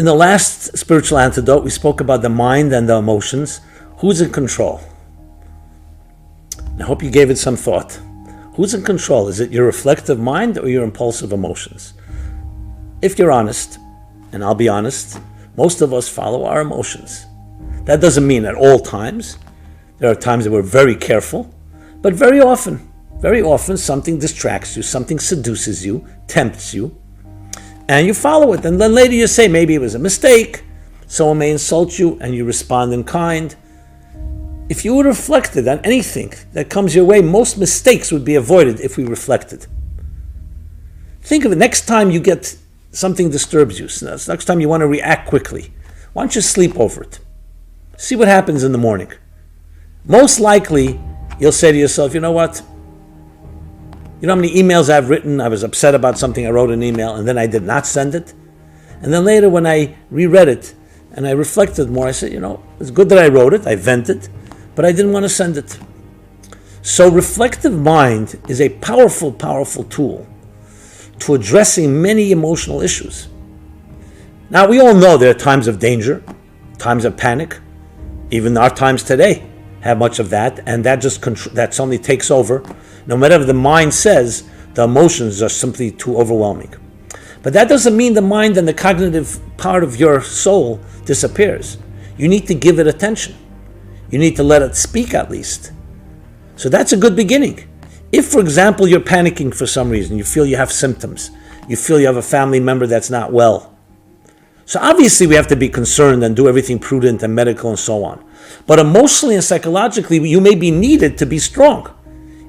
In the last spiritual antidote, we spoke about the mind and the emotions. Who's in control? I hope you gave it some thought. Who's in control? Is it your reflective mind or your impulsive emotions? If you're honest, and I'll be honest, most of us follow our emotions. That doesn't mean at all times. There are times that we're very careful, but very often something distracts you, something seduces you, tempts you, and you follow it. And then later you say, maybe it was a mistake. Someone may insult you and you respond in kind. If you would have reflected on anything that comes your way, most mistakes would be avoided if we reflected. Think of it, next time you get something disturbs you, next time you want to react quickly, why don't you sleep over it? See what happens in the morning. Most likely, you'll say to yourself, you know what? You know how many emails I've written? I was upset about something, I wrote an email, and then I did not send it. And then later when I reread it, and I reflected more, I said, it's good that I wrote it, I vented, but I didn't want to send it. So reflective mind is a powerful, powerful tool to addressing many emotional issues. Now, we all know there are times of danger, times of panic. Even our times today have much of that, and that suddenly takes over. No matter what the mind says, the emotions are simply too overwhelming. But that doesn't mean the mind and the cognitive part of your soul disappears. You need to give it attention. You need to let it speak at least. So that's a good beginning. If, for example, you're panicking for some reason, you feel you have symptoms, you feel you have a family member that's not well. So obviously we have to be concerned and do everything prudent and medical and so on. But emotionally and psychologically, you may be needed to be strong.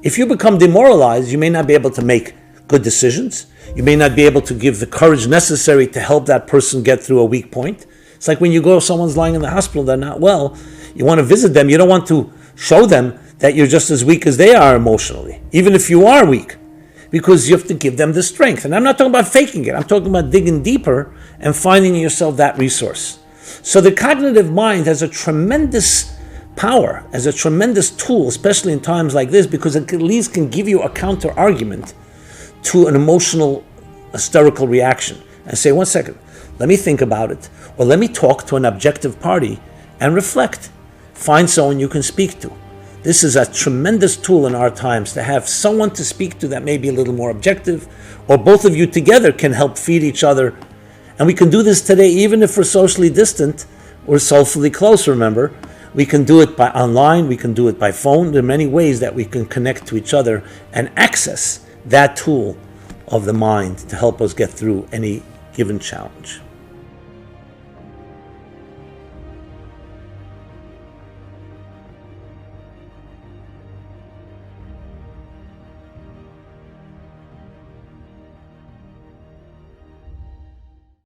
If you become demoralized, you may not be able to make good decisions. You may not be able to give the courage necessary to help that person get through a weak point. It's like when you go, someone's lying in the hospital, they're not well, you want to visit them, you don't want to show them that you're just as weak as they are emotionally, even if you are weak, because you have to give them the strength. And I'm not talking about faking it, I'm talking about digging deeper and finding in yourself that resource. So the cognitive mind has a tremendous power, as a tremendous tool, especially in times like this, because it at least can give you a counter argument to an emotional, hysterical reaction and say, 1 second, let me think about it, or let me talk to an objective party and reflect. Find someone you can speak to. This is a tremendous tool in our times, to have someone to speak to that may be a little more objective, or both of you together can help feed each other. And we can do this today, even if we're socially distant, we're soulfully close, remember. We can do it by online, we can do it by phone. There are many ways that we can connect to each other and access that tool of the mind to help us get through any given challenge.